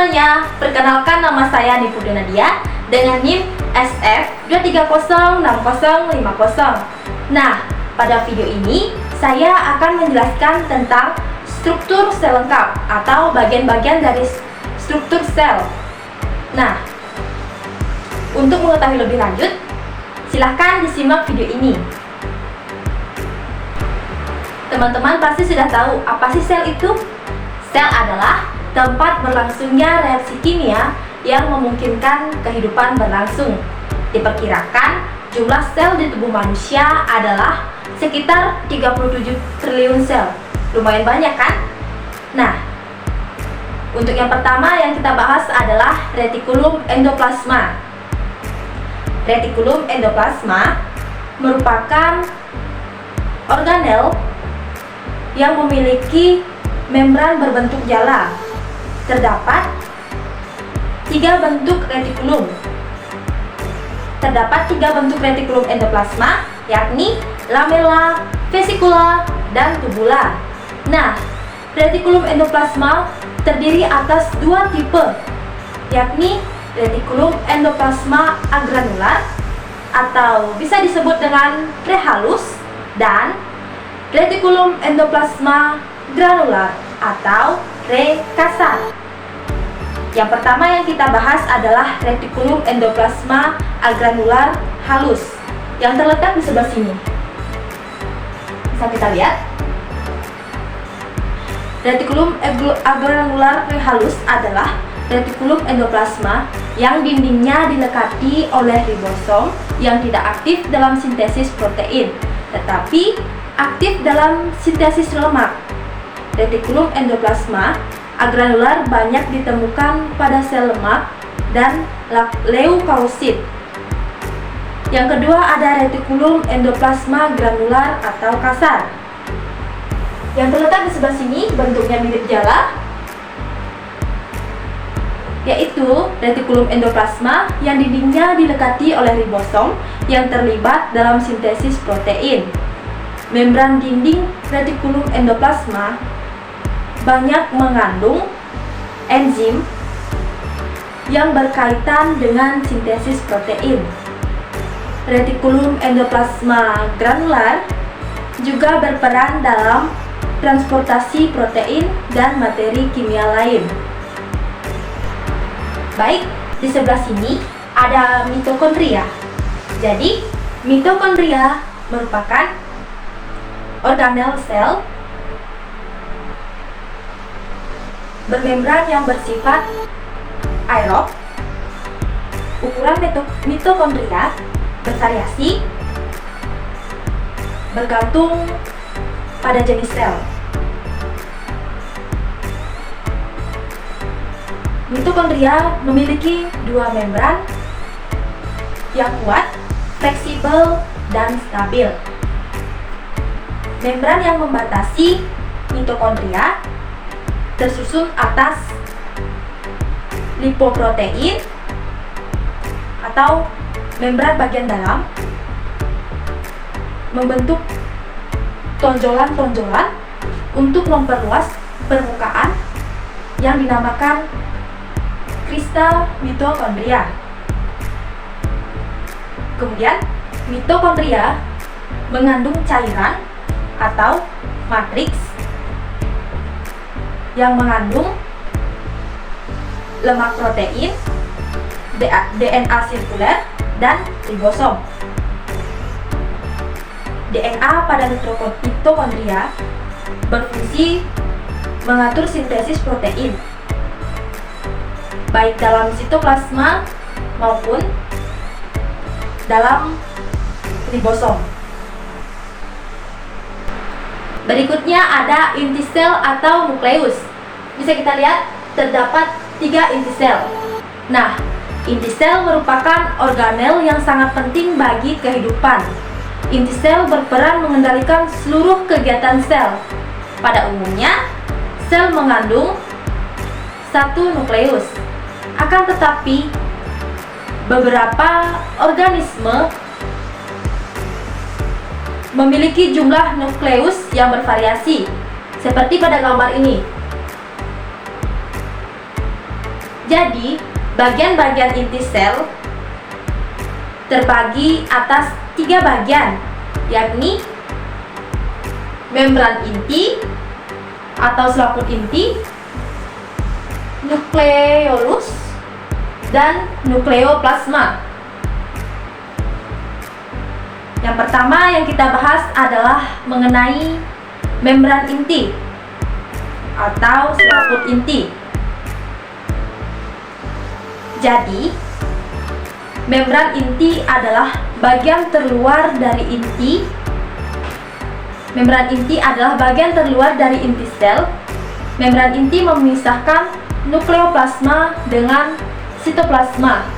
semuanya, perkenalkan nama saya Nipude Nadia dengan NIM SF2306050. Nah, pada video ini saya akan menjelaskan tentang struktur sel lengkap atau bagian-bagian dari struktur sel. Nah, untuk mengetahui lebih lanjut, silahkan disimak video ini. Teman-teman pasti sudah tahu apa sih sel itu? Sel adalah tempat berlangsungnya reaksi kimia yang memungkinkan kehidupan berlangsung. Diperkirakan jumlah sel di tubuh manusia adalah sekitar 37 triliun sel. Lumayan banyak kan? Nah, untuk yang pertama yang kita bahas adalah retikulum endoplasma. Retikulum endoplasma merupakan organel yang memiliki membran berbentuk jala. Terdapat 3 bentuk retikulum. Terdapat 3 bentuk retikulum endoplasma, yakni lamella, vesikula, dan tubula. Nah, retikulum endoplasma terdiri atas 2 tipe, yakni retikulum endoplasma agranular atau bisa disebut dengan re halus dan retikulum endoplasma granular atau re kasar. Yang pertama yang kita bahas adalah retikulum endoplasma agranular halus yang terletak di sebelah sini. Bisa kita lihat. Retikulum agranular re halus adalah retikulum endoplasma yang dindingnya dilekati oleh ribosom yang tidak aktif dalam sintesis protein, tetapi aktif dalam sintesis lemak. Retikulum endoplasma agranular banyak ditemukan pada sel lemak dan leukausit. Yang kedua ada retikulum endoplasma granular atau kasar yang terletak di sebelah sini, bentuknya mirip jala, yaitu retikulum endoplasma yang dindingnya dilekati oleh ribosom yang terlibat dalam sintesis protein. Membran dinding retikulum endoplasma banyak mengandung enzim yang berkaitan dengan sintesis protein. Retikulum endoplasma granular juga berperan dalam transportasi protein dan materi kimia lain. Baik, di sebelah sini ada mitokondria. Jadi, mitokondria merupakan organel sel bermembran yang bersifat aerob. Ukuran mitokondria bervariasi bergantung pada jenis sel. Mitokondria memiliki 2 membran yang kuat, fleksibel, dan stabil. Membran yang membatasi mitokondria tersusun atas lipoprotein atau membran bagian dalam membentuk tonjolan-tonjolan untuk memperluas permukaan yang dinamakan kristal mitokondria. Kemudian, mitokondria mengandung cairan atau matriks yang mengandung lemak protein, DNA sirkuler, dan ribosom. DNA pada mitokondria berfungsi mengatur sintesis protein, baik dalam sitoplasma maupun dalam ribosom. Berikutnya ada inti sel atau nukleus. Bisa kita lihat terdapat 3 inti sel. Nah, inti sel merupakan organel yang sangat penting bagi kehidupan. Inti sel berperan mengendalikan seluruh kegiatan sel. Pada umumnya, sel mengandung 1 nukleus. Akan tetapi, beberapa organisme memiliki jumlah nukleus yang bervariasi, seperti pada gambar ini. Jadi, bagian-bagian inti sel terbagi atas 3 bagian, yakni membran inti atau selaput inti, nukleolus, dan nukleoplasma. Yang pertama yang kita bahas adalah mengenai membran inti atau selaput inti. Jadi, membran inti adalah bagian terluar dari inti. Membran inti adalah bagian terluar dari inti sel. Membran inti memisahkan nukleoplasma dengan sitoplasma.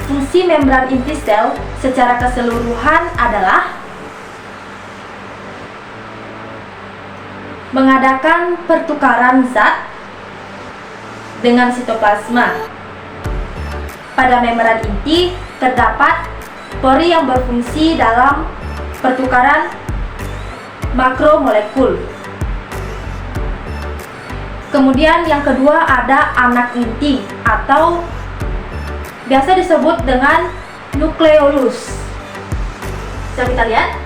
Fungsi membran inti sel secara keseluruhan adalah mengadakan pertukaran zat dengan sitoplasma. Pada membran inti terdapat pori yang berfungsi dalam pertukaran makromolekul. Kemudian yang kedua ada anak inti atau biasa disebut dengan nukleolus. Bisa kita lihat?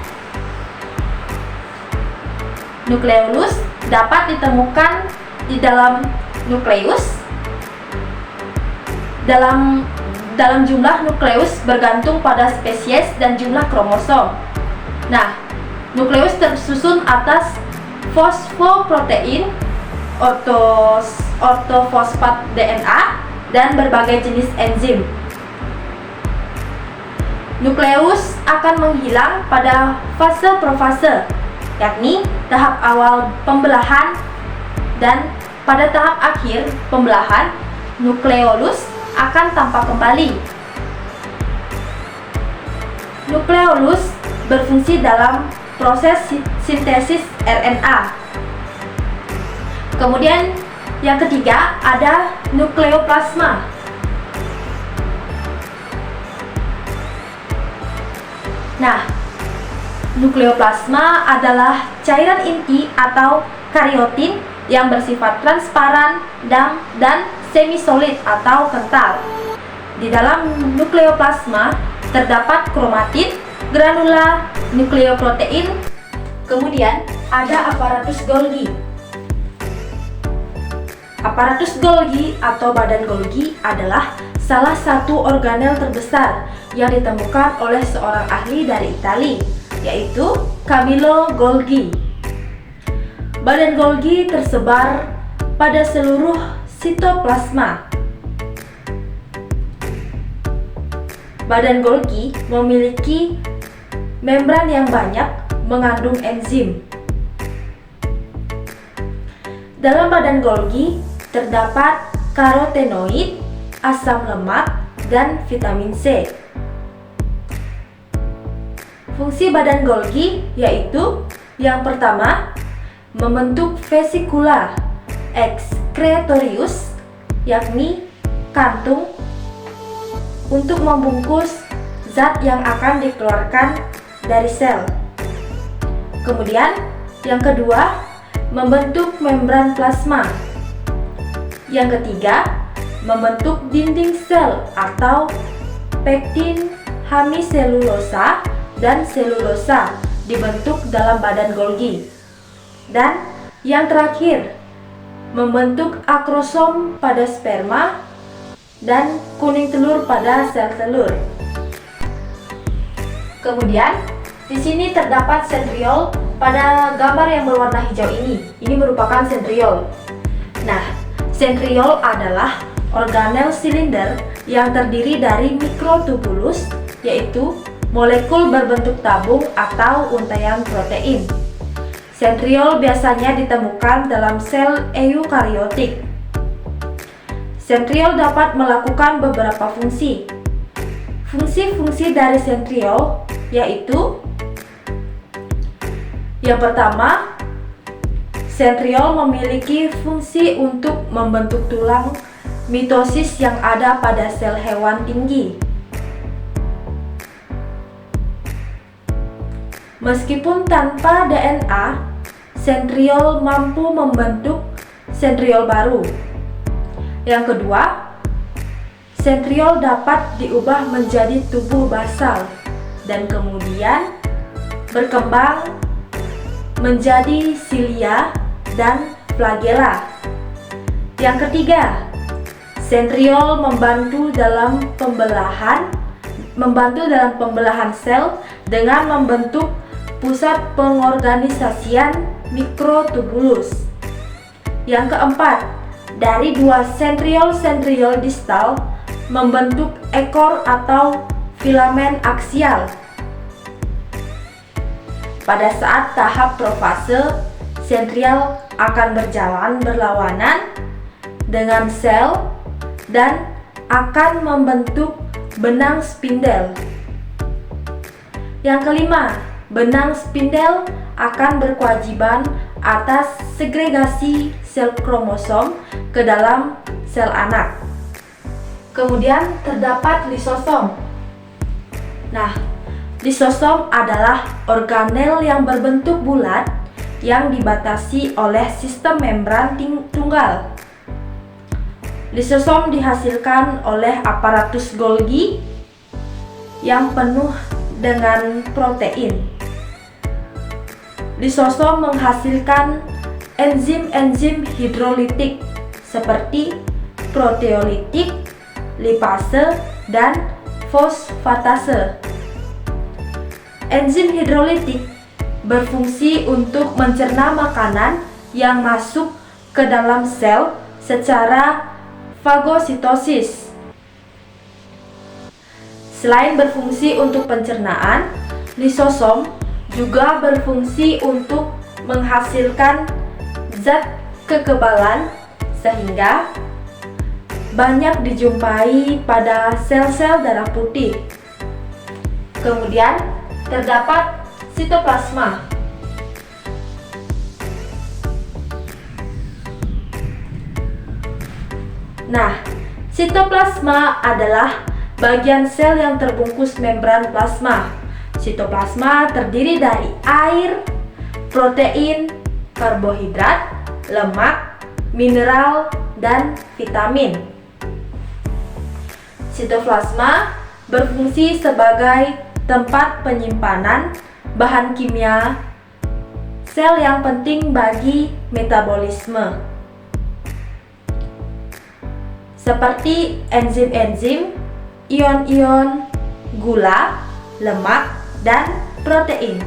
Nukleolus dapat ditemukan di dalam nukleus. Dalam jumlah nukleus bergantung pada spesies dan jumlah kromosom. Nah, nukleus tersusun atas fosfoprotein, ortofosfat DNA, dan berbagai jenis enzim. Nukleus akan menghilang pada fase profase, yakni tahap awal pembelahan, dan pada tahap akhir pembelahan, nukleolus akan tampak kembali. Nukleolus berfungsi dalam proses sintesis RNA. Kemudian yang ketiga ada nukleoplasma. Nah, nukleoplasma adalah cairan inti atau karyotin yang bersifat transparan dan semi-solid atau kental. Di dalam nukleoplasma terdapat kromatin, granula, nukleoprotein, kemudian ada aparatus Golgi. Aparatus Golgi atau badan Golgi adalah salah satu organel terbesar yang ditemukan oleh seorang ahli dari Italia, yaitu Camillo Golgi. Badan Golgi tersebar pada seluruh sitoplasma. Badan Golgi memiliki membran yang banyak mengandung enzim. Dalam badan Golgi terdapat karotenoid, asam lemak, dan vitamin C. Fungsi badan Golgi yaitu yang pertama, membentuk vesikula excretorius, yakni kantung untuk membungkus zat yang akan dikeluarkan dari sel. Kemudian yang kedua, membentuk membran plasma. Yang ketiga, membentuk dinding sel atau pektin, hemiselulosa, dan selulosa dibentuk dalam badan Golgi. Dan yang terakhir, membentuk akrosom pada sperma dan kuning telur pada sel telur. Kemudian, di sini terdapat sentriol pada gambar yang berwarna hijau ini. Ini merupakan sentriol. Nah, sentriol adalah organel silinder yang terdiri dari mikrotubulus, yaitu molekul berbentuk tabung atau untaian protein. Sentriol biasanya ditemukan dalam sel eukariotik. Sentriol dapat melakukan beberapa fungsi. Fungsi-fungsi dari sentriol yaitu yang pertama, sentriol memiliki fungsi untuk membentuk tulang mitosis yang ada pada sel hewan tinggi. Meskipun tanpa DNA, sentriol mampu membentuk sentriol baru. Yang kedua, sentriol dapat diubah menjadi tubuh basal dan kemudian berkembang menjadi silia dan flagella. Yang ketiga, sentriol membantu dalam pembelahan sel dengan membentuk pusat pengorganisasian mikrotubulus. Yang keempat, dari dua sentriol distal membentuk ekor atau filamen aksial. Pada saat tahap profase, sentriol akan berjalan berlawanan dengan sel dan akan membentuk benang spindel. Yang kelima, benang spindel akan berkewajiban atas segregasi sel kromosom ke dalam sel anak. Kemudian terdapat lisosom. Nah, lisosom adalah organel yang berbentuk bulat yang dibatasi oleh sistem membran tunggal. Lisosom dihasilkan oleh aparatus Golgi yang penuh dengan protein. Lisosom menghasilkan enzim-enzim hidrolitik seperti proteolitik, lipase, dan fosfatase. Enzim hidrolitik berfungsi untuk mencerna makanan yang masuk ke dalam sel secara fagositosis. Selain berfungsi untuk pencernaan, lisosom juga berfungsi untuk menghasilkan zat kekebalan sehingga banyak dijumpai pada sel-sel darah putih. Kemudian terdapat sitoplasma. Nah, sitoplasma adalah bagian sel yang terbungkus membran plasma. Sitoplasma terdiri dari air, protein, karbohidrat, lemak, mineral, dan vitamin. Sitoplasma berfungsi sebagai tempat penyimpanan bahan kimia sel yang penting bagi metabolisme, seperti enzim-enzim, ion-ion, gula, lemak, dan protein.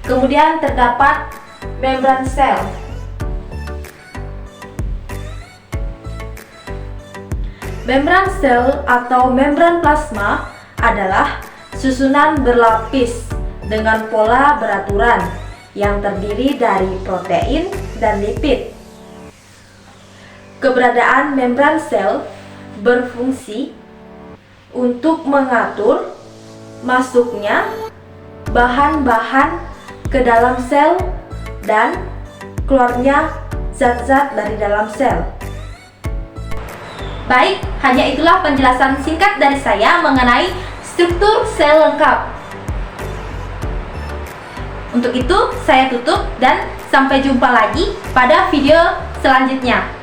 Kemudian terdapat membran sel. Membran sel atau membran plasma adalah susunan berlapis dengan pola beraturan yang terdiri dari protein dan lipid. Keberadaan membran sel berfungsi untuk mengatur masuknya bahan-bahan ke dalam sel dan keluarnya zat-zat dari dalam sel. Baik, hanya itulah penjelasan singkat dari saya mengenai struktur sel lengkap. Untuk itu, saya tutup dan sampai jumpa lagi pada video selanjutnya.